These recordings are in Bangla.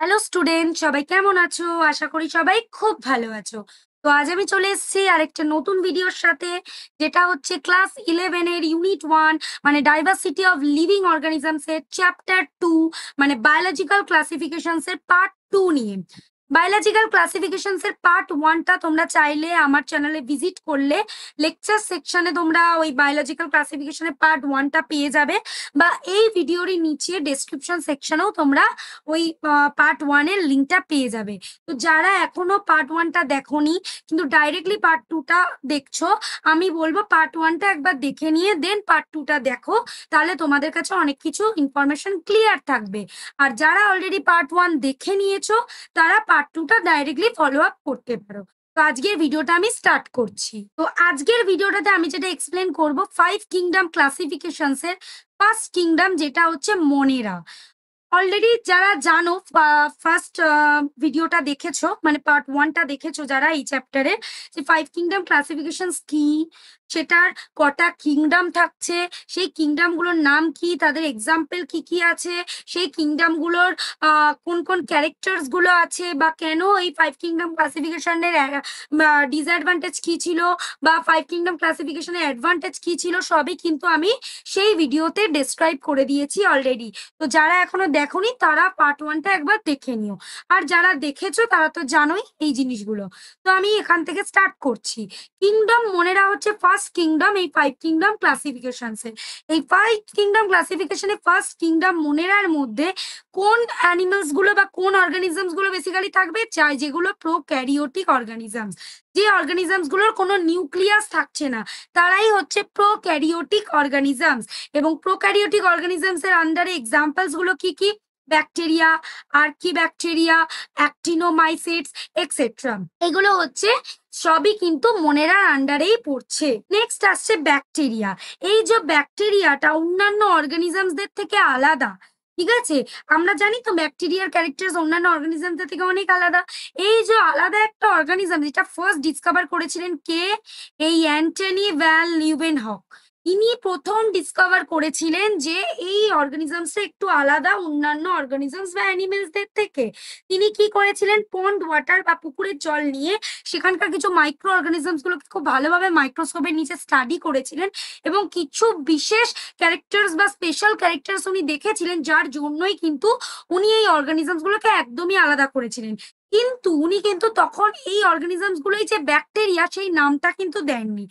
হ্যালো স্টুডেন্ট, সবাই কেমন আছো? আশা করি সবাই খুব ভালো আছো। তো আজ আমি চলে এসেছি আরেকটা নতুন ভিডিওর সাথে, যেটা হচ্ছে ক্লাস 11 এর ইউনিট 1 মানে ডাইভার্সিটি অফ লিভিং অর্গানিজমস এর চ্যাপ্টার 2 মানে বায়োলজিক্যাল ক্লাসিফিকেশনস এর পার্ট 2 নিয়ে। বায়োলজিক্যাল ক্লাসিফিকেশনস এর পার্ট 1 টা তোমরা চাইলে আমার চ্যানেলে ভিজিট করলে লেকচার সেকশনে তোমরা ওই বায়োলজিক্যাল ক্লাসিফিকেশনের পার্ট 1 টা পেয়ে যাবে, বা এই ভিডিওরই নিচে ডেসক্রিপশন সেকশনেও তোমরা ওই পার্ট 1 এর লিঙ্কটা পেয়ে যাবে। তো যারা এখনো পার্ট 1 টা দেখোনি কিন্তু ডাইরেক্টলি পার্ট 2 টা দেখছো, আমি বলবো পার্ট 1 টা একবার দেখে নিয়ে দেন পার্ট 2 টা দেখো, তাহলে তোমাদের কাছে অনেক কিছু ইনফরমেশন ক্লিয়ার থাকবে। আর যারা অলরেডি পার্ট 1 দেখে নিয়েছো তারা পার্ট 2 টা ডাইরেক্টলি ফলো আপ করতে পারো। তো আজকের ভিডিওটা আমি স্টার্ট করছি। তো আজকের ভিডিওটাতে আমি যেটা এক্সপ্লেন করব 5 কিংডম ক্লাসিফিকেশনস এর ফার্স্ট কিংডম, যেটা হচ্ছে মনেরা। অলরেডি যারা জানো, ফার্স্ট ভিডিওটা দেখেছো মানে পার্ট 1 টা দেখেছো যারা এই চ্যাপ্টারে, যে 5 কিংডম ক্লাসিফিকেশনস কি, সেটার কটা কিংডম থাকছে, সেই কিংডম গুলোর নাম কি, তাদের এক্সাম্পল কি কি আছে, সেই কিংডম গুলোর কোন কোন ক্যারেক্টার্স গুলো আছে, বা কেন এই 5 কিংডম ক্লাসিফিকেশনের ডিসঅ্যাডভান্টেজ কি ছিল, বা 5 কিংডম ক্লাসিফিকেশনের অ্যাডভান্টেজ কি ছিল, সবই কিন্তু আমি সেই ভিডিওতে ডেসক্রাইব করে দিয়েছি অলরেডি। তো যারা এখনো দেখোনি তারা পার্ট 1 টা একবার দেখে নিও, আর যারা দেখেছো তারা তো জানোই এই জিনিসগুলো। তো আমি এখান থেকে স্টার্ট করছি। কিংডম মনেরা হচ্ছে ফার্স্ট কিংডম এই 5 কিংডম ক্লাসিফিকেশনস এর। এই 5 কিংডম ক্লাসিফিকেশনে ফার্স্ট কিংডম মনেরার মধ্যে কোন অ্যানিমালস গুলো বা কোন অর্গানিজমস গুলো বেসিক্যালি থাকবে, চাই যেগুলো প্রোক্যারিওটিক অর্গানিজমস, যে অর্গানিজমস গুলোর কোনো নিউক্লিয়াস থাকছে না, তারাই হচ্ছে প্রোক্যারিওটিক অর্গানিজমস। এবং প্রোক্যারিওটিক অর্গানিজমস এর আন্ডারে এক্সাম্পলস গুলো কি কি? Bacteria, archaebacteria, actinomycetes etcetera. এগুলো হচ্ছে সবই কিন্তু মনেরার আন্ডারেই পড়ছে। নেক্সট আসছে ব্যাকটেরিয়া। এই যে ব্যাকটেরিয়াটা অন্যান্য অর্গানিজমসদের থেকে আলাদা, ঠিক আছে? আমরা জানি তো ব্যাকটেরিয়ার ক্যারেক্টার অন্যান্য অর্গানিজমসদের থেকে অনেক আলাদা। এই যে আলাদা একটা অর্গানিজম, যেটা ফার্স্ট ডিসকভার করেছিলেন কে? এই অ্যান্টনি ভ্যান লিউয়েনহক। ইনি প্রথম ডিসকভার করেছিলেন যে এই অর্গানিজমসটা একটু আলাদা অন্যান্য অর্গানিজমস বা অ্যানিমেলসদের থেকে। তিনি কি করেছিলেন? পন্ড ওয়াটার বা পুকুরের জল নিয়ে সেখানকার কিছু মাইক্রো অর্গানিজমস গুলোকে খুব ভালোভাবে মাইক্রোস্কোপের নিচে স্টাডি করেছিলেন, এবং কিছু বিশেষ ক্যারেক্টার্স বা স্পেশাল ক্যারেক্টার্স উনি দেখেছিলেন, যার জন্যই কিন্তু উনি এই অর্গানিজমস গুলোকে একদমই আলাদা করেছিলেন। কিন্তু উনি কিন্তু তখন এই অর্গানিজমস গুলোই যে ব্যাকটেরিয়া সেই নামটা কিন্তু দেননি।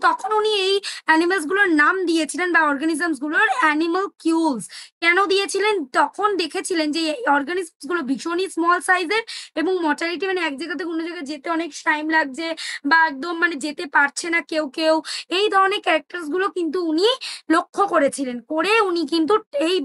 তখন উনি এই অ্যানিমালস গুলোর নাম দিয়েছিলেন বা অর্গানিজমস গুলোর অ্যানিমাল কিউলস। কেন দিয়েছিলেন? তখন দেখেছিলেন যে এই অর্গানিজমস গুলো ভীষণই স্মল সাইজের, এবং মর্টালিটি মানে এক জায়গা থেকে অন্য জায়গায় যেতে অনেক টাইম লাগছে, বা একদম মানে যেতে পারছে না কেউ কেউ। এই ধরনের ক্যারেক্টার্স গুলো কিন্তু উনি লক্ষ্য করেছিলেন, করে উনি কিন্তু এই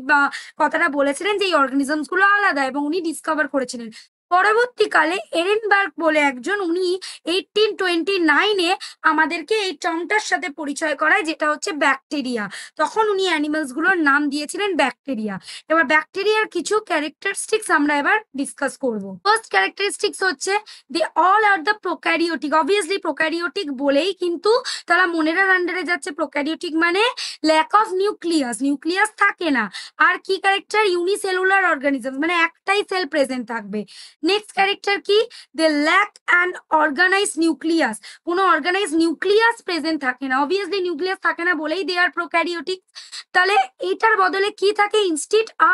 কথাটা বলেছিলেন যে এই অর্গানিজমস গুলো আলাদা, এবং উনি ডিসকভার করেছিলেন। পরবর্তীকালে এরেনবার্গ বলে একজন, উনি 1829 এ আমাদেরকে এই টার্মটার সাথে পরিচয় করায়, যেটা হচ্ছে ব্যাকটেরিয়া। তখন উনি অ্যানিমালস গুলোর নাম দিয়েছিলেন ব্যাকটেরিয়া। এবার ব্যাকটেরিয়ার কিছু ক্যারেক্টারিস্টিক্স আমরা এবার ডিসকাস করব। ফার্স্ট ক্যারেক্টারিস্টিক্স হচ্ছে they all are the prokaryotic. Obviously prokaryotic বলেই কিন্তু তারা মনেরার আন্ডারে যাচ্ছে। প্রোক্যারিওটিক মানে ল্যাক অফ নিউক্লিয়াস, নিউক্লিয়াস থাকে না। আর কি ক্যারেক্টার? ইউনিসেলুলার অর্গানিজম, মানে একটাই সেল প্রেজেন্ট থাকবে। নেক্সট ক্যারেক্টার কি? They lack an organise nucleus. কোনো অর্গানাইজ নিউক্লিয়াস প্রেজেন্ট থাকে না। অবভিয়াসলি নিউক্লিয়াস থাকে না বলেই দে আর প্রোক্যারিওটিক। তাহলে এইটার বদলে কি থাকে? Instead a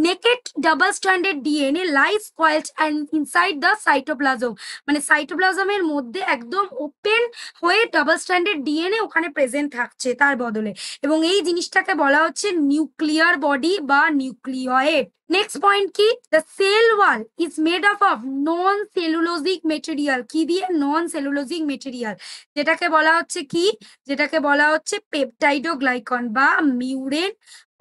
naked double stranded DNA lies coiled and inside the cytoplasm. মানে সাইটোপ্লাজমের মধ্যে একদম ওপেন হয়ে ডাবল স্ট্র্যান্ডেড ডিএনএ ওখানে প্রেজেন্ট থাকছে তার বদলে, এবং এই জিনিসটাকে বলা হচ্ছে নিউক্লিয়ার বডি বা নিউক্লিয়েট। নেক্সট পয়েন্ট কি? The cell wall is made of non cellulosic material. কি দিয়ে? Non cellulosic material. যেটাকে বলা হচ্ছে কি? যেটাকে বলা হচ্ছে পেপটাইডোগ্লাইকন বা মিউরেন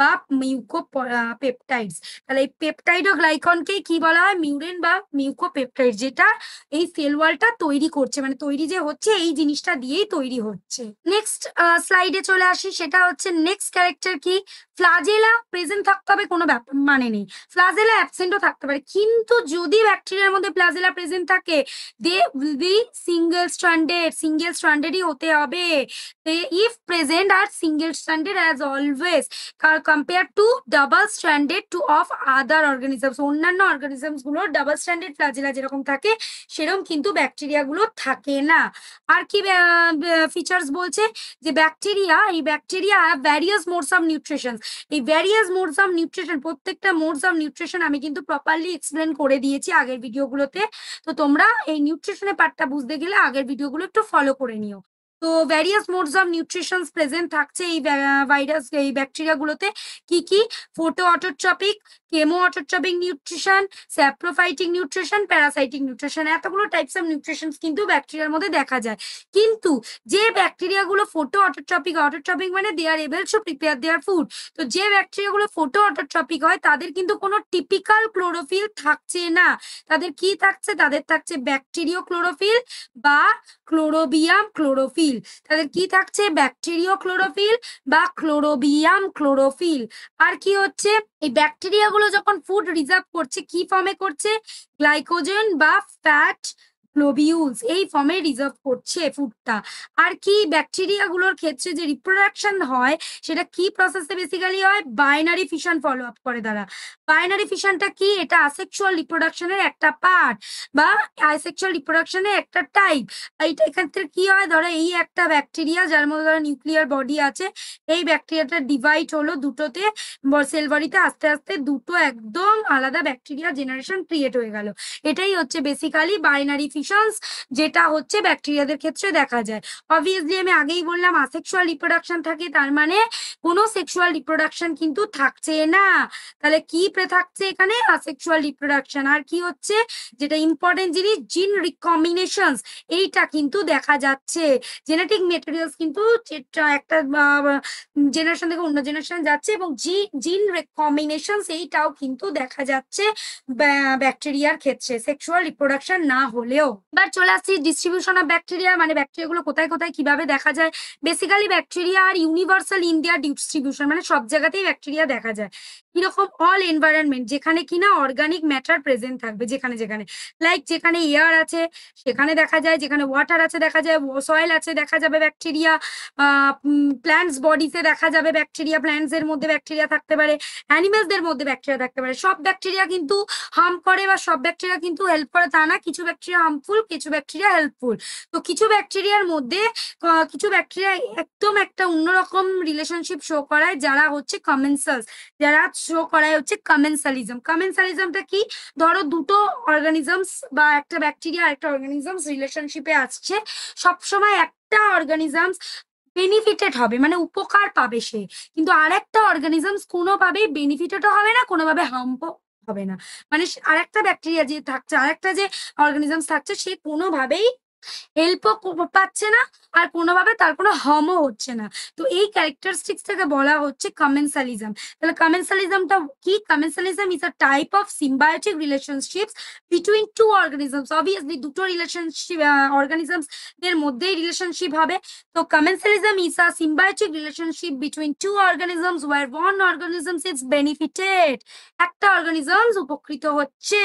বা মিউকোপেপটাইডস। তাহলে এই পেপটাইডোগ্লাইকনকেই কি বলা হয়? মিউরেন বা মিউকোপেপটাইড, যেটা এই সেল ওয়ালটা তৈরি করছে, মানে তৈরি যে হচ্ছে এই জিনিসটা দিয়েই তৈরি হচ্ছে। নেক্সট স্লাইডে চলে আসি, সেটা হচ্ছে নেক্সট ক্যারেক্টার কি? ফ্লাজেলা প্রেজেন্ট থাকতে হবে কোনো ব্যাপার মানে নেই, ফ্লাজেলা অ্যাবসেন্টও থাকতে পারে, কিন্তু যদি ব্যাকটেরিয়ার মধ্যে ফ্লাজেলা প্রেজেন্ট থাকে they will be single stranded, single স্ট্র্যান্ডেডই হতে হবে। If present are single stranded as always. Compare to double stranded to of other organisms. অন্যান্য অর্গানিজমস গুলোর ডাবল স্ট্র্যান্ডেড ফ্ল্যাজেলা যেরকম থাকে সেরকম কিন্তু ব্যাকটেরিয়া গুলো থাকে না। আর কি ফিচার্স বলছে যে এই bacteria various modes of nutrition. এই ভ্যারিয়াস মোডস অফ নিউট্রিশন, প্রত্যেকটা মোডস অফ নিউট্রিশন আমি কিন্তু প্রপারলি এক্সপ্লেন করে দিয়েছি আগের ভিডিওগুলোতে। তো তোমরা এই নিউট্রিশনের পার্টটা বুঝতে গেলে আগের ভিডিওগুলো একটু ফলো করে নিও। তো various modes of nutrition present থাকছে এই এই ব্যাকটেরিয়া গুলোতে। কি photo autotrophic, chemo autotrophic nutrition, saprophytic nutrition, parasitic nutrition, এতগুলো টাইপস অফ নিউট্রিশন কিন্তু ব্যাকটেরিয়ার মধ্যে দেখা যায়। কিন্তু যে ব্যাকটেরিয়া গুলো ফটো অটোট্রপিক মানে they are able to prepare their food. তো যে ব্যাকটেরিয়া গুলো ফটো অটোট্রপিক হয় তাদের কিন্তু কোনো টিপিক্যাল ক্লোরোফিল থাকছে না। তাদের কি থাকছে? তাদের থাকছে ব্যাকটেরিয় ক্লোরোফিল বা ক্লোরোবিয়াম ক্লোরোফিল। তাদের কি থাকছে? ব্যাকটেরিয় ক্লোরোফিল বা ক্লোরোবিয়াম ক্লোরোফিল। আর কি হচ্ছে, এই ব্যাকটেরিয়া গুলো যখন ফুড রিজার্ভ করছে কি ফর্মে করছে? গ্লাইকোজেন বা ফ্যাট গ্লোবিউলস এই ফর্মে রিজার্ভ করছে ফুডটা। আর কি ব্যাকটেরিয়া গুলোর ক্ষেত্রে যে রিপ্রোডাকশন হয় সেটা কি প্রসেসে বেসিক্যালি হয়? বাইনারি ফিশন ফলো আপ করে তারা। বাইনারি ফিশনটা কি? এটা আসেক্সুয়াল রিপ্রোডাকশনের একটা পার্ট বা আসেক্সুয়াল রিপ্রোডাকশনের একটা টাইপ। এইটা এখান থেকে কি হয়, ধরো এই একটা ব্যাকটেরিয়া যার মধ্যে ধরো নিউক্লিয়ার বডি আছে, এই ব্যাকটেরিয়াটা ডিভাইড হলো দুটোতে, সেল বডিতে আস্তে আস্তে দুটো একদম আলাদা ব্যাকটেরিয়া জেনারেশন ক্রিয়েট হয়ে গেল। এটাই হচ্ছে বেসিক্যালি বাইনারি ফিশনস, যেটা হচ্ছে ব্যাকটেরিয়াদের ক্ষেত্রে দেখা যায়। অবভিয়াসলি আমি আগেই বললাম আসেক্সুয়াল রিপ্রোডাকশন থাকে, তার মানে কোনো সেক্সুয়াল রিপ্রোডাকশন কিন্তু থাকছে না। তাহলে কি থাকছে এখানে? Asexual reproduction. আর কি হচ্ছে যেটা ইম্পর্টেন্ট জিনিস, জিন রিকম্বিনেশনস, এইটা কিন্তু দেখা যাচ্ছে। জেনেটিক মেটেরিয়ালস কিন্তু একটা জেনারেশন থেকে অন্য জেনারেশন যাচ্ছে এবং জিন রিকম্বিনেশনস এইটাও কিন্তু দেখা যাচ্ছে ব্যাকটেরিয়ার ক্ষেত্রে, সেক্সুয়াল রিপ্রোডাকশন না হলেও। এবার চলে আসছি ডিস্ট্রিবিউশন অফ ব্যাকটেরিয়া, মানে ব্যাকটেরিয়া গুলো কোথায় কোথায় কিভাবে দেখা যায়। Basically bacteria are universal in their distribution, মানে সব জায়গাতেই ব্যাকটেরিয়া দেখা যায়। কিরকম? অল এনভায়রনমেন্ট, যেখানে কিনা অর্গানিক ম্যাটার প্রেজেন্ট থাকবে, যেখানে যেখানে লাইক যেখানে এয়ার আছে সেখানে দেখা যায়, যেখানে ওয়াটার আছে দেখা যায়, সয়েল আছে দেখা যাবে ব্যাকটেরিয়া, প্ল্যান্টস বডিতে দেখা যাবে ব্যাকটেরিয়া, প্ল্যান্টস এর মধ্যে ব্যাকটেরিয়া থাকতে পারে, অ্যানিমেলসদের মধ্যে ব্যাকটেরিয়া থাকতে পারে। সব ব্যাকটেরিয়া কিন্তু হার্ম করে বা সব ব্যাকটেরিয়া কিন্তু হেল্প করে তা না, কিছু ব্যাকটেরিয়া হার্মফুল, কিছু ব্যাকটেরিয়া হেল্পফুল। তো কিছু ব্যাকটেরিয়ার মধ্যে কিছু ব্যাকটেরিয়া একদম একটা অন্যরকম রিলেশনশিপ শো করায়, যারা হচ্ছে কমেন্সালস, যারা শো করায় হচ্ছে কমেন্সালিজম। কমেন্সালিজমটা কি? ধরো দুটো অর্গানিজমস বা একটা ব্যাকটেরিয়া আর একটা অর্গানিজমস রিলেশনশিপে আসছে, সবসময় একটা অর্গানিজমস বেনিফিটেড হবে, মানে উপকার পাবে সে, কিন্তু আরেকটা অর্গানিজমস কোনোভাবেই বেনিফিটেডও হবে না, কোনোভাবে হার্মও হবে না। মানে আরেকটা ব্যাকটেরিয়া যে থাকছে, আরেকটা যে অর্গানিজমস থাকছে, সে কোনোভাবেই হেল্পও পাচ্ছে না আর কোনোভাবে তার কোনো হার্মও হচ্ছে না। তো এই ক্যারেক্টারিস্টিক্স থেকে বলা হচ্ছে কমেন্সালিজম। তাহলে কমেন্সালিজমটা কি? Commensalism is a type of symbiotic relationships between two organisms. Obviously দুটো রিলেশনশিপ অর্গানিজমস এর মধ্যেই রিলেশনশিপ হবে। তো commensalism is a symbiotic relationship between two organisms where one organisms is benefited. একটা অর্গানিজমস উপকৃত হচ্ছে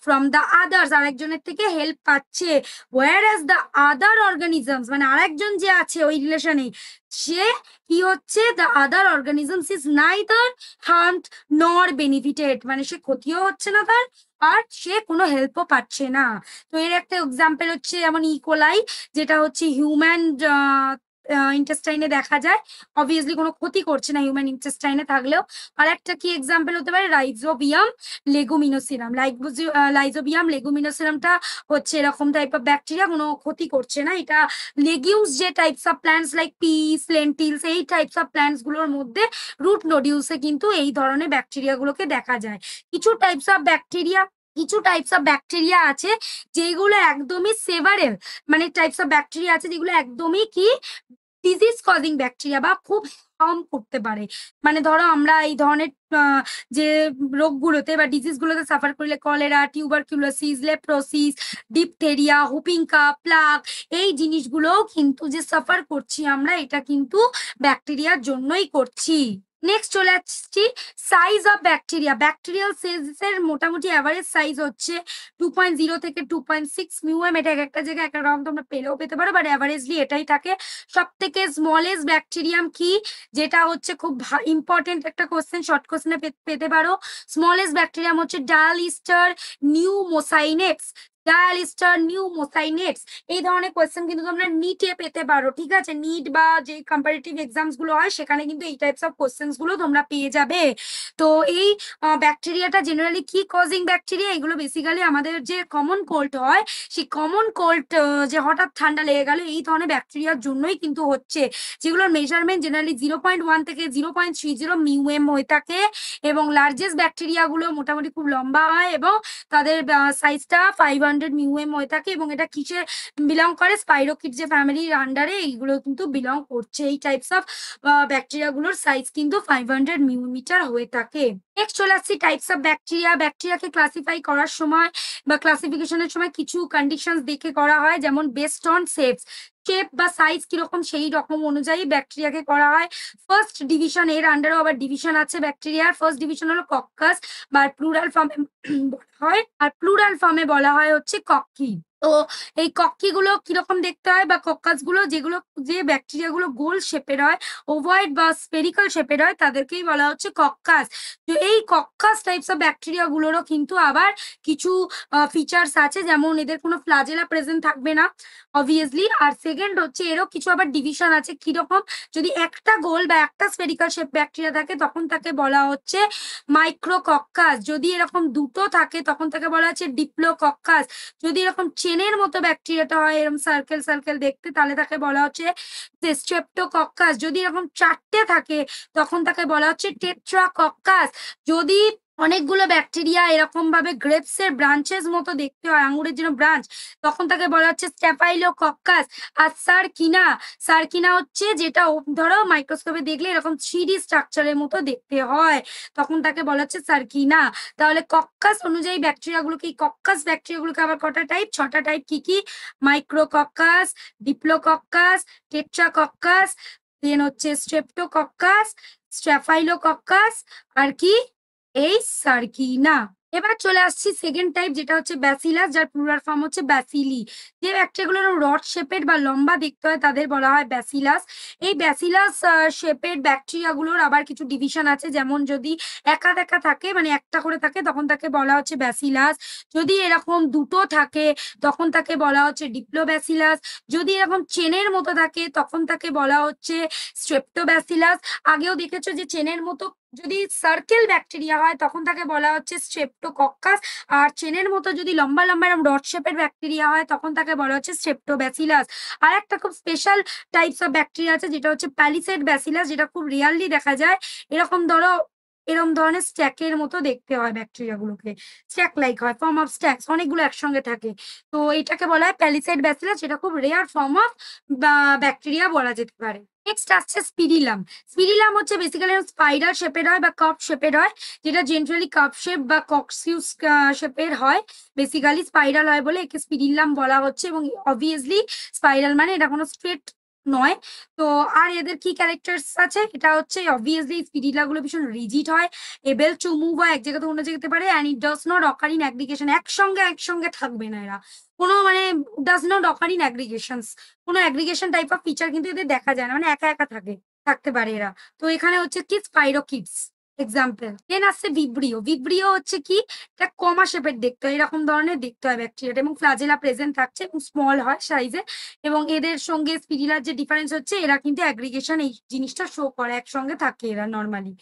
ফ্রম দ্য আদার্স, আরেকজনের থেকে হেল্প পাচ্ছে। whereas the other organisms, মানে আরেকজন যে আছে ওই রিলেশনে, সে কি হচ্ছে? the other organisms is neither harmed nor benefited, মানে সে ক্ষতিও হচ্ছে না তার আর সে কোনো হেল্পও পাচ্ছে না। তো এর একটা এক্সাম্পল হচ্ছে যেমন ইকোলাই, যেটা হচ্ছে হিউম্যান ইন্টেস্টাইনে দেখা যায়, অবভিয়াসলি কোনো ক্ষতি করছে না হিউম্যান ইন্টেস্টাইনে থাকলেও। আর একটা কি এক্সাম্পল হতে পারে? রাইজোবিয়াম লেগুমিনোসিরাম। লাইজোবিয়াম লেগুমিনোসিরামটা হচ্ছে এরকম টাইপ অফ ব্যাকটেরিয়া, কোনো ক্ষতি করছে না। এটা লেগিউমস যে types of plants like piece, lentils, এই টাইপস অফ প্ল্যান্টস গুলোর মধ্যে রুট নোডিউলসে কিন্তু এই ধরনের ব্যাকটেরিয়া গুলোকে দেখা যায়। কিছু টাইপস অফ ব্যাকটেরিয়া আছে যেগুলো একদমই সেভারেল, মানে টাইপস অফ ব্যাকটেরিয়া আছে যেগুলো একদমই কি ডিজিজ কজিং ব্যাকটেরিয়া বা খুব হার্ম করতে পারে। মানে ধরো আমরা এই ধরনের যে রোগগুলোতে বা ডিজিজগুলোতে সাফার করলে, cholera, tuberculosis, leprosis, diphtheria, whooping cough, plague, এই জিনিসগুলোও কিন্তু যে সাফার করছি আমরা, এটা কিন্তু ব্যাকটেরিয়ার জন্যই করছি। নেক্সট চলে আসছি সাইজ অফ ব্যাকটেরিয়া। ব্যাকটেরিয়াল সেলসের মোটামুটি অ্যাভারেজ সাইজ হচ্ছে 2.0 থেকে 2.6 মিউএম। এটা এক একটা জায়গায় এক এক রকম তোমরা পেলেও পেতে পারো, বাট অ্যাভারেজলি এটাই থাকে। সব থেকে স্মলেস্ট ব্যাকটেরিয়াম কি, যেটা হচ্ছে খুব ইম্পর্টেন্ট একটা কোশ্চেন, শর্ট কোশ্চেনে পেতে পারো। স্মলেস্ট ব্যাকটেরিয়াম হচ্ছে ডায়ালিস্টার নিউমোসাইনেটস। ডায়ালিস্টার নিউমোসাইনেটস এই ধরনের কোয়েশ্চেন কিন্তু তোমরা নিটে পেতে পারো, ঠিক আছে? নিট বা যে কম্পারেটিভ এক্সামস গুলো হয় সেখানে কিন্তু এই টাইপস অফ কোয়েশ্চেন্স গুলো তোমরা পেয়ে যাবে। তো এই ব্যাকটেরিয়াটা জেনারেলি কি কজিং ব্যাকটেরিয়া, এগুলো বেসিক্যালি আমাদের যে কমন কোল্ড হয়, সেই কমন কোল্ড যে হঠাৎ ঠান্ডা লেগে গেল, এই ধরনের ব্যাকটেরিয়ার জন্যই কিন্তু হচ্ছে, যেগুলোর মেজারমেন্ট জেনারেলি 0.1 থেকে 0.30 মিউএম হয়ে থাকে। এবং লার্জেস্ট ব্যাকটেরিয়া গুলো মোটামুটি খুব লম্বা হয় এবং তাদের সাইজটা 500 মিউএম হয়ে থাকে। এবং এটা কিসে বিলং করে, স্পাইরোকিট যে ফ্যামিলির আন্ডারে এইগুলো কিন্তু বিলং করছে। এই টাইপস অফ ব্যাকটেরিয়া গুলোর সাইজ কিন্তু 500 মিলিমিটার হয়ে থাকে। নেক্সট চলে আসছি টাইপস অফ ব্যাকটেরিয়া। ব্যাকটেরিয়াকে ক্লাসিফাই করার সময় বা ক্লাসিফিকেশনের সময় কিছু কন্ডিশন দেখে করা হয়, যেমন বেসড অন শেপস, শেপ বা সাইজ কিরকম সেই রকম অনুযায়ী ব্যাকটেরিয়াকে করা হয়। ফার্স্ট ডিভিশন, এর আন্ডারেও আবার ডিভিশন আছে ব্যাকটেরিয়ার। ফার্স্ট ডিভিশন হলো কক্কাস বা প্লুরাল ফর্মে বলা হয়, আর প্লুরাল ফর্মে বলা হয় হচ্ছে কক্কি। তো এই কক্কি গুলো কিরকম দেখতে হয় বা কক্কাস গুলো, যেগুলো যে ব্যাকটেরিয়া গুলো গোল শেপের হয়, ওভয়েড বা স্পেরিক্যাল শেপের হয়, তাদেরকেই বলা হচ্ছে কক্কাস। তো এই কক্কাস টাইপস অফ ব্যাকটেরিয়া গুলোরও কিন্তু আবার কিছু ফিচার্স আছে, যেমন এদের কোনো ফ্লাজেলা প্রেজেন্ট থাকবে না অবভিয়াসলি। আর সেকেন্ড হচ্ছে এরও কিছু আবার ডিভিশন আছে, কিরকম, যদি একটা গোল বা একটা স্পেরিক্যাল শেপ ব্যাকটেরিয়া থাকে তখন তাকে বলা হচ্ছে মাইক্রোকক্কাস। যদি এরকম দুটো থাকে তখন তাকে বলা হচ্ছে ডিপ্লোকক্কাস। যদি এরকম চেনের মতো ব্যাকটেরিয়াটা হয়, এরকম সার্কেল সার্কেল দেখতে, তাহলে তাকে বলা হচ্ছে স্ট্রেপ্টোকক্কাস। যদি এরকম চারটে থাকে তখন তাকে বলা হচ্ছে টেট্রাকক্কাস। যদি অনেকগুলো ব্যাকটেরিয়া এরকম ভাবে গ্রেপস এর ব্রাঞ্চেস মতো দেখতে হয়, আঙুরের জন্য ব্রাঞ্চ, তখন তাকে বলা হচ্ছে স্ট্যাফাইলোকক্কাস। আর সার্কিনা, সার্কিনা হচ্ছে যেটা ধরো মাইক্রোস্কোপে দেখলে এরকম 3D স্ট্রাকচারের মতো দেখতে হয়, তখন তাকে বলা হচ্ছে সার্কিনা। তাহলে কক্কাস অনুযায়ী ব্যাকটেরিয়াগুলোকে, এই কক্কাস ব্যাকটেরিয়াগুলোকে আবার কটা টাইপ, 6টা টাইপ। কি কি? মাইক্রোকক্কাস, ডিপ্লোকক্কাস, টেট্রাকক্কাস, দেন হচ্ছে স্ট্রেপ্টোকক্কাস, স্ট্যাফাইলোকক্কাস, আর কি এই সার্কিনা। এবার চলে আসছি সেকেন্ড টাইপ, যেটা হচ্ছে ব্যাসিলাস, যার প্লুরাল ফর্ম হচ্ছে ব্যাসিলি। যে ব্যাকটেরিয়াগুলো রড শেপের বা লম্বা দেখতে হয় তাদের বলা হয় ব্যাসিলাস। এই ব্যাসিলাস শেপের ব্যাকটেরিয়াগুলোর আবার কিছু ডিভিশন আছে, যেমন যদি একা একা থাকে, মানে একটা করে থাকে, তখন তাকে বলা হচ্ছে ব্যাসিলাস। যদি এরকম দুটো থাকে তখন তাকে বলা হচ্ছে ডিপ্লোব্যাসিলাস। যদি এরকম চেনের মতো থাকে তখন তাকে বলা হচ্ছে স্ট্রেপ্টোব্যাসিলাস। আগেও দেখেছো যে চেনের মতো যদি সার্কেল ব্যাকটেরিয়া হয় তখন তাকে বলা হচ্ছে স্ট্রেপ্টোকক্কাস, আর চেনের মতো যদি লম্বা লম্বা এরকম রড শেপের ব্যাকটেরিয়া হয় তখন তাকে বলা হচ্ছে স্ট্রেপ্টোব্যাসিলাস। আর একটা খুব স্পেশাল টাইপস অফ ব্যাকটেরিয়া আছে, যেটা হচ্ছে প্যালিসেড ব্যাসিলাস, যেটা খুব রিয়ারলি দেখা যায়। এরকম ধরো এরকম ধরনের স্ট্যাকের মতো দেখতে হয় ব্যাকটেরিয়া গুলোকে, স্ট্যাক লাইক হয়, ফর্ম অফ স্ট্যাক্স, অনেকগুলো একসঙ্গে থাকে। তো এটাকে বলা হয় প্যালিসেড ব্যাসিলাস, যেটা খুব রেয়ার ফর্ম অফ ব্যাকটেরিয়া বলা যেতে পারে। নেক্সট আসছে স্পিরিলাম। স্পিরিলাম হচ্ছে বেসিক্যালি স্পাইরাল শেপের হয় বা কাপ শেপের হয়, যেটা জেনারেলি কাপ শেপ বা কক্সিউস শেপের হয়। বেসিক্যালি স্পাইরাল হয় বলে একে স্পিরিলাম বলা হচ্ছে, এবং অবভিয়াসলি স্পাইরাল মানে এটা কোনো স্ট্রেট নয়। তো আর এদের কি ক্যারেক্টার্স আছে, এটা হচ্ছে অবভিয়াসলি স্পিরিলা গুলো ভীষণ রিজিড হয়, এবেল টু মুভ হয় এক জায়গা থেকে অন্য যেতে পারে, and it does not occur in aggregation. একসঙ্গে থাকবে না এরা, কোনো মানে ডাজ নট অকার ইন অ্যাগ্রিগেশনস, কোনো অ্যাগ্রিগেশন টাইপ অফ ফিচার কিন্তু এদের দেখা যায় না, মানে একা একা থাকতে পারে এরা। তো এখানে হচ্ছে কি স্পাইরোকিডস এক্সাম্পল। দেন আসছে ভিব্রিও। ভিব্রিও হচ্ছে কি, এটা কমা শেপের দেখতে হয়, এরকম ধরনের দেখতে হয় ব্যাকটেরিয়াটা, এবং ফ্লাজেলা প্রেজেন্ট থাকছে এবং স্মল হয় সাইজে। এবং এদের সঙ্গে স্পিরিলার যে ডিফারেন্স হচ্ছে, এরা কিন্তু অ্যাগ্রিগেশন এই জিনিসটা শো করে, একসঙ্গে থাকে এরা নর্মালি।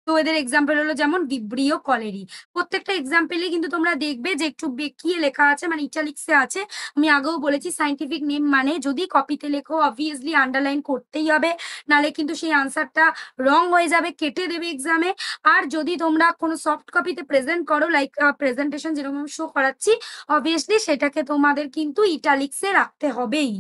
তো এদের এক্সাম্পল হলো যেমন ভিব্রিও, কলেরি। প্রত্যেকটা এক্সাম্পলে কিন্তু তোমরা দেখবে যে একটু বেঁকিয়ে লেখা আছে, মানে ইটালিক্সে আছে। আমি আগেও বলেছি সাইন্টিফিক নেম মানে যদি কপিতে লেখো অবভিয়াসলি আন্ডারলাইন করতেই হবে, নালে কিন্তু সেই আনসারটা রং হয়ে যাবে, কেটে দেবে এক্সামে। আর যদি তোমরা কোনো সফট কপিতে প্রেজেন্ট করো, লাইক প্রেজেন্টেশন যেরকম শো করাচ্ছি, অবভিয়াসলি সেটাকে তোমাদের কিন্তু ইটালিক্সে রাখতে হবেই।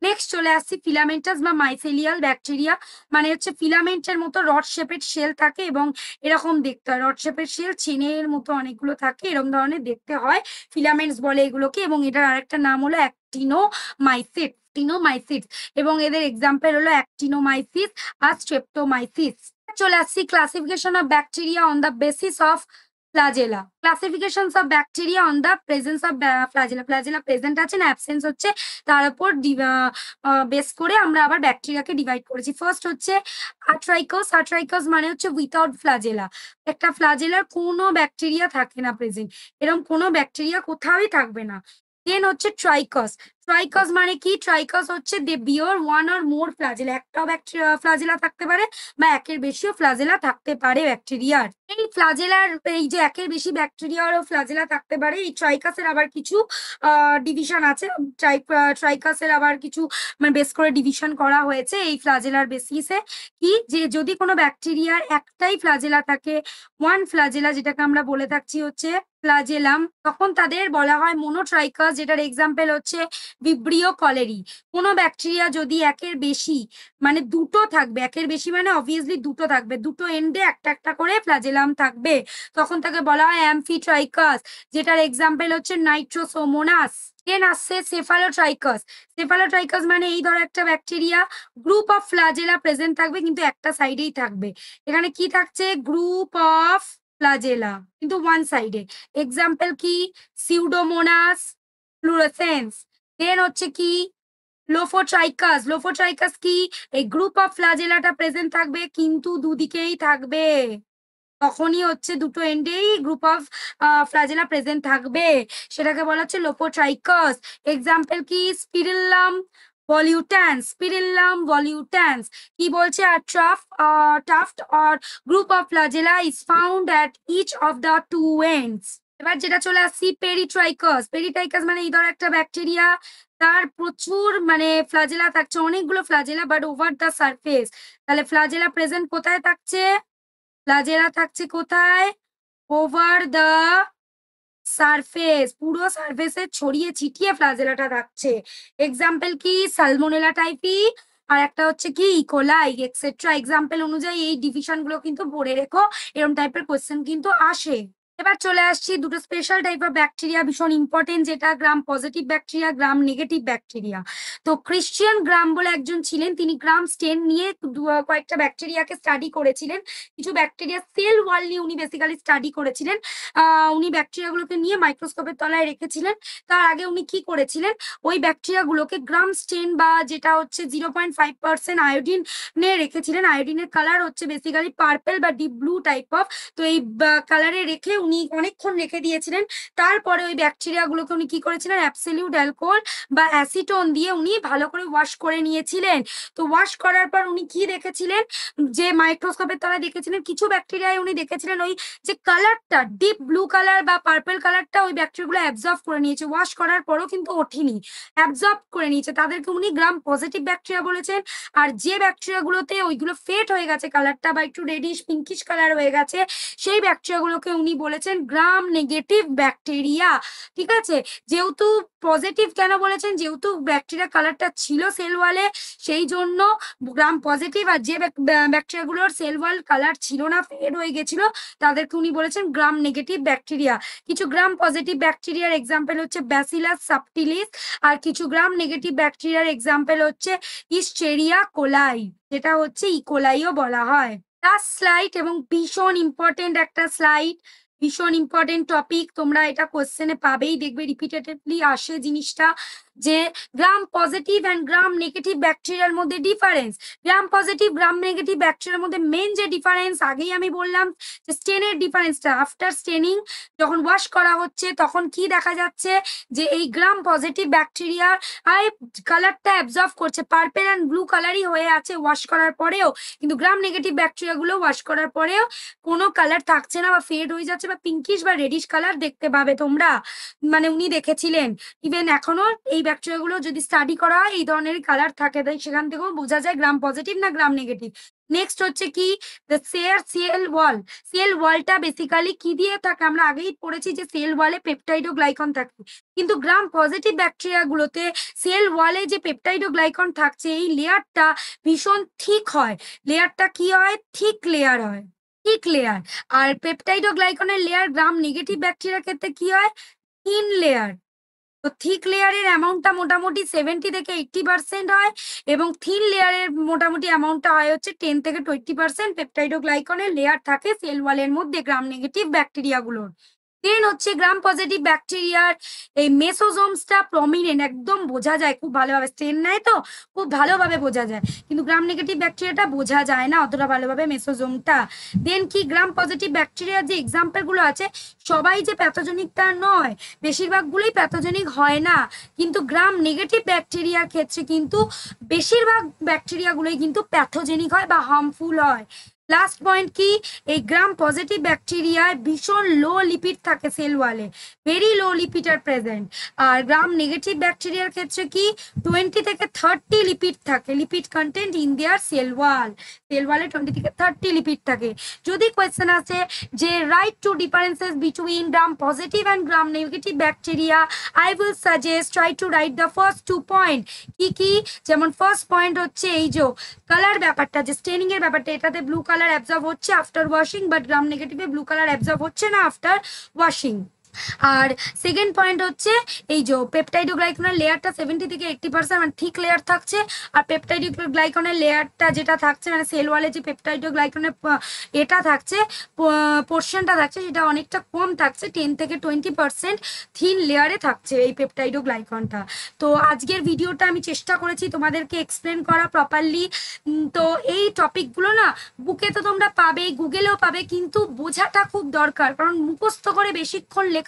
নেক্সট চলে আসছি ফিলামেন্টাস বা মাইসেলিয়াল ব্যাকটেরিয়া। মানে হচ্ছে ফিলামেন্টের মতো রড শেপের শেল থাকে এবং এরকম দেখতে হয়, রড শেপের শেল চেনের মতো অনেকগুলো থাকে, এরকম ধরনের দেখতে হয়, ফিলামেন্টস বলে এগুলোকে। এবং এটার আরেকটা নাম হলো অ্যাক্টিনোমাইসিস, এবং এদের এক্সাম্পল হলো অ্যাক্টিনোমাইসিস আর স্ট্রেপ্টোমাইসিস। চলে আসছি classification of bacteria on the basis of flagella. Classifications of bacteria on the presence of flagella. Flagella present আছে না অ্যাবসেন্স হচ্ছে, তার উপর বেস করে আমরা আবার ব্যাকটেরিয়াকে ডিভাইড করেছি। ফার্স্ট হচ্ছে আট্রাইকস। আট্রাইকস মানে হচ্ছে উইথাউট ফ্লাজেলা। একটা ফ্লাজেলার কোনো ব্যাকটেরিয়া থাকে না প্রেজেন্ট, এরকম কোনো ব্যাকটেরিয়া কোথাওই থাকবে না। দেন হচ্ছে ট্রাইকস। ট্রাইকস মানে কি? ট্রাইকস হচ্ছে দে বিয়ার ওয়ান অর মোর ফ্লাজেলা। একটাও ফ্লাজেলা থাকতে পারে বা একের বেশিও ফ্লাজেলা থাকতে পারে ব্যাকটেরিয়ার। এই ফ্লাজেলার এই যে একের বেশি ব্যাকটেরিয়ারও ফ্লাজেলা থাকতে পারে, এই ট্রাইকাসের আবার কিছু ডিভিশন আছে। ট্রাইকাসের আবার কিছু মানে বেস করে ডিভিশন করা হয়েছে এই ফ্লাজেলার বেসিসে। কি যে যদি কোনো ব্যাকটেরিয়ার একটাই ফ্লাজেলা থাকে, ওয়ান ফ্লাজেলা, যেটাকে আমরা বলে থাকছি হচ্ছে ফ্লাজেলাম, তখন তাদের বলা হয় মোনোট্রাইকাস, যেটার এক্সাম্পল হচ্ছে ভিব্রিও কলেরি। কোনো ব্যাকটেরিয়া যদি একের বেশি মানে দুটো থাকবে, একের বেশি মানে অবভিয়াসলি দুটো থাকবে, দুটো এন্ডে একটা একটা করে ফ্লাজেলাম থাকবে, তখন তাকে বলা হয় অ্যামফিট্রাইকাস, যেটার এক্সাম্পল হচ্ছে নাইট্রোসোমোনাস। দেন আসছে সেফালোট্রাইকাস। সেফালোট্রাইকাস মানে এই ধরো একটা bacteria, group of flagella present থাকবে কিন্তু একটা সাইডেই থাকবে। এখানে কি থাকছে? গ্রুপ অফ ফ্লাজেলা কিন্তু ওয়ান সাইডে। এক্সাম্পল কি? Pseudomonas fluorescence. দেন হচ্ছে কি? লোফোট্রাইকাস। লোফোট্রাইকাস কি? এই গ্রুপ অফ ফ্লাজেলাটা প্রেজেন্ট থাকবে কিন্তু দুদিকেই থাকবে, তখনই হচ্ছে দুটো এন্ডেই গ্রুপ অফ ফ্লাজেলা প্রেজেন্ট থাকবে, সেটাকে বলা হচ্ছে লোফোট্রাইকাস। এক্সাম্পল কি? স্পিরিল্লাম ভলিউট্যান্স। স্পিরিল্লাম ভলিউট্যান্স কি বলছে? আর tuft or group of flagella is found at each of the two ends. এবার যেটা চলে আসছি পেরিট্রাইকাস। পেরিট্রাইকাস মানে এই ধর একটা ব্যাকটেরিয়া, তার প্রচুর মানে ফ্লাজেলা থাকছে, অনেকগুলো flagella but over the surface. তাহলে ফ্লাজেলা প্রেজেন্ট কোথায় থাকছে? ফ্লাজেলা থাকছে কোথায়? ওভার দ্য সারফেস, পুরো সারফেসে ছড়িয়ে ছিটিয়ে ফ্লাজেলাটা থাকছে। এক্সাম্পল কি? সালমোনেলা টাইপি, আর একটা হচ্ছে কি ইকোলাই এক্সেট্রা। এক্সাম্পল অনুযায়ী এই ডিভিশন গুলো কিন্তু পড়ে রেখো, এরকম টাইপের কোয়েশ্চেন কিন্তু আসে। এবার চলে আসছি দুটো স্পেশাল টাইপ অফ ব্যাকটেরিয়া, ভীষণ ইম্পর্টেন্ট, যেটা gram positive bacteria, gram negative bacteria. তো ক্রিশ্চিয়ান গ্রাম বলে একজন ছিলেন, তিনি গ্রাম স্টেন নিয়ে কয়েকটা ব্যাকটেরিয়াকে স্টাডি করেছিলেন। কিছু ব্যাকটেরিয়া সেল ওয়াল নিয়ে উনি বেসিক্যালি স্টাডি করেছিলেন। উনি ব্যাকটেরিয়াগুলোকে নিয়ে মাইক্রোস্কোপের তলায় রেখেছিলেন। তার আগে উনি কি করেছিলেন? ওই ব্যাকটেরিয়াগুলোকে গ্রাম স্টেন বা যেটা হচ্ছে 0.5% আয়োডিন নিয়ে রেখেছিলেন। আয়োডিনের কালার হচ্ছে বেসিক্যালি পার্পেল বা ডিপ ব্লু টাইপ অফ। তো এই কালারে রেখে উনি অনেকক্ষণ রেখে দিয়েছিলেন। তারপরে ওই ব্যাকটেরিয়াগুলোকে উনি কি করেছিলেন? অ্যাবসলিউট অ্যালকোহল বা অ্যাসিটোন দিয়ে উনি ভালো করে ওয়াশ করে নিয়েছিলেন। তো ওয়াশ করার পর উনি কি দেখেছিলেন? যে মাইক্রোস্কোপের তলায় দেখেছিলেন কিছু ব্যাকটেরিয়ায় উনি দেখেছিলেন ওই যে কালারটা ডিপ ব্লু কালার বা পার্পল কালারটা ওই ব্যাকটেরিয়াগুলো অ্যাবজর্ব করে নিয়েছে, ওয়াশ করার পরও কিন্তু ওঠেনি, অ্যাবজর্ব করে নিয়েছে, তাদেরকে উনি গ্রাম পজিটিভ ব্যাকটেরিয়া বলেছেন। আর যে ব্যাকটেরিয়াগুলোতে ওইগুলো ফেড হয়ে গেছে কালারটা বা একটু রেডিশ পিঙ্কিশ কালার হয়ে গেছে, সেই ব্যাকটেরিয়াগুলোকে উনি বলেছেন গ্রাম নেগেটিভ ব্যাকটেরিয়া। ঠিক আছে? যেহেতু পজিটিভ কেন বলেছেন? যেহেতু ব্যাকটেরিয়া কালারটা ছিল সেল ওয়ালে, সেই জন্য গ্রাম পজিটিভ। আর যে ব্যাকটেরিয়াগুলোর সেল ওয়াল কালার ছিল না, ফেড হয়ে গেছিল, তাদেরকে উনি বলেছেন গ্রাম নেগেটিভ ব্যাকটেরিয়া। কিছু গ্রাম পজিটিভ ব্যাকটেরিয়ার এক্সাম্পল হচ্ছে ব্যাসিলাস সাবটিলিস, আর কিছু গ্রাম নেগেটিভ ব্যাকটেরিয়ার এক্সাম্পল হচ্ছে ইস্টেরিয়া কোলাই, যেটা হচ্ছে ইকোলাইও বলা হয়। লাস্ট স্লাইড এবং ভীষণ ইম্পর্টেন্ট একটা স্লাইড, ভীষণ ইম্পর্টেন্ট টপিক, তোমরা এটা কোশ্চেনে পাবেই, দেখবে রিপিটেটিভলি আসে জিনিসটা, যে gram positive and gram negative ব্যাকটেরিয়ার মধ্যে ডিফারেন্স। গ্রাম পজিটিভ গ্রাম নেগেটিভ ব্যাকটেরিয়ার মধ্যে মেন যে ডিফারেন্স, আগেই আমি বললাম যে স্টেনের ডিফারেন্সটা। আফটার স্টেনিং যখন ওয়াশ করা হচ্ছে তখন কি দেখা যাচ্ছে? যে এই গ্রাম পজিটিভ ব্যাকটেরিয়ার কালারটা অ্যাবজর্ব করছে, পার্পেল অ্যান্ড ব্লু কালারই হয়ে আছে ওয়াশ করার পরেও, কিন্তু গ্রাম নেগেটিভ ব্যাকটেরিয়াগুলো ওয়াশ করার পরেও কোনো কালার থাকছে না বা ফেড হয়ে যাচ্ছে বা পিঙ্কিশ বা রেডিশ কালার দেখতে পাবে তোমরা, মানে উনি দেখেছিলেন। ইভেন এখনো এই ব্যাকটেরিয়াগুলো যদি স্টাডি করা হয় এই ধরনের কালার থাকে, তাই সেখান থেকেও বোঝা যায় গ্রাম পজিটিভ না গ্রাম নেগেটিভ। নেক্সট হচ্ছে কি? Sell wall. সেল ওয়ালটা বেসিক্যালি কি দিয়ে থাকে? আমরা আগেই পড়েছি যে সেল ওয়ালে পেপটাইড ও গ্লাইকন থাকে, কিন্তু গ্রাম পজিটিভ ব্যাকটেরিয়া গুলোতে সেল ওয়ালে যে পেপটাইড ও গ্লাইকন থাকছে এই লেয়ারটা ভীষণ থিক হয়। লেয়ারটা কি হয়? থিক লেয়ার হয়, থিক লেয়ার। আর পেপটাইড ও গ্লাইকনের লেয়ার গ্রাম নেগেটিভ ব্যাকটেরিয়ার ক্ষেত্রে কি হয়? Thin layer. তো থিক লেয়ারের অ্যামাউন্টটা মোটামুটি 70 থেকে 80% হয় এবং থিন লেয়ারের মোটামুটি অ্যামাউন্টটা হয় হচ্ছে 10 থেকে 20% পেপটাইডোগ্লাইকনের লেয়ার থাকে সেল ওয়ালের মধ্যে গ্রাম নেগেটিভ ব্যাকটেরিয়াগুলোর। দেন হচ্ছে গ্রাম পজিটিভ ব্যাকটেরিয়ার এই মেসোজোমসটা প্রমিনেন্ট, একদম বোঝা যায় খুব ভালোভাবে, স্ট্রেন নেয় তো খুব ভালোভাবে বোঝা যায়, কিন্তু গ্রাম নেগেটিভ ব্যাকটেরিয়াটা বোঝা যায় না অতটা ভালোভাবে মেসোজোমটা। দেন কি গ্রাম পজিটিভ ব্যাকটেরিয়ার যে এক্সাম্পলগুলো আছে সবাই যে প্যাথোজেনিক তা নয়, বেশিরভাগগুলোই প্যাথোজেনিক হয় না, কিন্তু গ্রাম নেগেটিভ ব্যাকটেরিয়ার ক্ষেত্রে কিন্তু বেশিরভাগ ব্যাকটেরিয়াগুলোই কিন্তু প্যাথোজেনিক হয় বা হার্মফুল হয়। লাস্ট পয়েন্ট কি, এই গ্রাম পজিটিভ ব্যাকটেরিয়ায় ভীষণ লো লিপিড থাকে সেল ওয়ালে, very low lipid are present. আর গ্রাম নেগেটিভ ব্যাকটেরিয়ার ক্ষেত্রে কি 20 থেকে 30 লিপিড থাকে, lipid content in their cell wall, cell ওয়ালে 20 থেকে 30 লিপিড থাকে। যদি কোয়েশ্চেন আছে যে right two differences between gram positive and gram negative bacteria, I will suggest try to write the first 2 point. কি কি, যেমন ফার্স্ট পয়েন্ট হচ্ছে এই যে কালার ব্যাপারটা, যে স্টেনিং এর ব্যাপারটা, এটাতে ব্লু কালার অ্যাবজর্ব হচ্ছে আফটার ওয়াশিং, বাট গ্রাম নেগেটিভে ব্লু কালার অ্যাবজর্ব হচ্ছে না আফটার ওয়াশিং। আর সেকেন্ড পয়েন্ট হচ্ছে এই যে পেপটাইডোগ্লাইকনের লেয়ারটা 70 থেকে 80% মানে থিক লেয়ার থাকছে, আর পেপটাইডোগ্লাইকনের লেয়ারটা যেটা থাকছে মানে সেল ওয়ালে যে পেপটাইডোগ্লাইকনের এটা থাকছে পোর্শনটা থাকছে সেটা অনেকটা কম থাকছে, 10 থেকে 20% থিন লেয়ারে থাকছে এই পেপটাইডোগ্লাইকনটা। তো আজকের ভিডিওটা আমি চেষ্টা করেছি তোমাদেরকে এক্সপ্লেন করা প্রপারলি। তো এই টপিকগুলো না বুকে তো তোমরা পাবে, গুগলেও পাবে, কিন্তু বোঝাটা খুব দরকার, কারণ মুখস্থ করে বেশিক্ষণ লেখা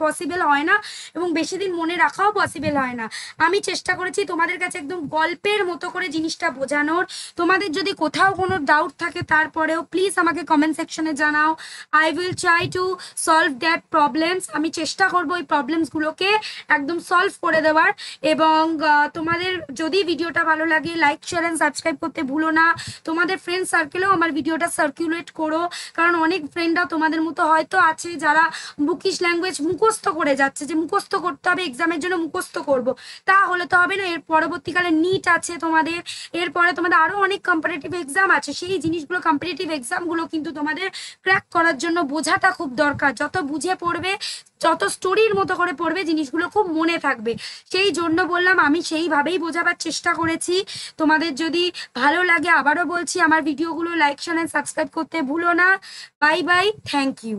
পসিবল হয় না এবং বেশি দিন মনে রাখাও পসিবল হয় না। আমি চেষ্টা করেছি তোমাদের কাছে একদম গল্পের মতো করে জিনিসটা বোঝানোর। তোমাদের যদি কোথাও কোনো ডাউট থাকে তারপরেও প্লিজ আমাকে কমেন্ট সেকশনে জানাও, I will try to solve that problems. আমি চেষ্টা করবো ওই প্রবলেমসগুলোকে একদম সলভ করে দেওয়ার। এবং তোমাদের যদি ভিডিওটা ভালো লাগে লাইক শেয়ার অ্যান্ড সাবস্ক্রাইব করতে ভুলো না। তোমাদের ফ্রেন্ড সার্কেলেও আমার ভিডিওটা সার্কুলেট করো, কারণ অনেক ফ্রেন্ডরা তোমাদের মতো হয়তো আছে যারা বুকিশ ল্যাঙ্গুয়েজ মুখস্থ করে যাচ্ছে, যে মুখস্থ করতে হবে এক্সামের জন্য মুখস্থ করব, তাহলে তো হবে না। এর পরবর্তীকালে নিট আছে তোমাদের, এরপরে তোমাদের আরও অনেক কম্পিটিটিভ এক্সাম আছে, সেই জিনিসগুলো কম্পিটিটিভ এক্সামগুলো কিন্তু তোমাদের ক্র্যাক করার জন্য বোঝাটা খুব দরকার। যত বুঝে পড়বে, যত স্টোরির মতো করে পড়বে, জিনিসগুলো খুব মনে থাকবে। সেই জন্য বললাম, আমি সেইভাবেই বোঝাবার চেষ্টা করেছি। তোমাদের যদি ভালো লাগে আবারও বলছি আমার ভিডিওগুলো লাইক শেয়ার এন্ড সাবস্ক্রাইব করতে ভুলো না। Bye bye, thank you.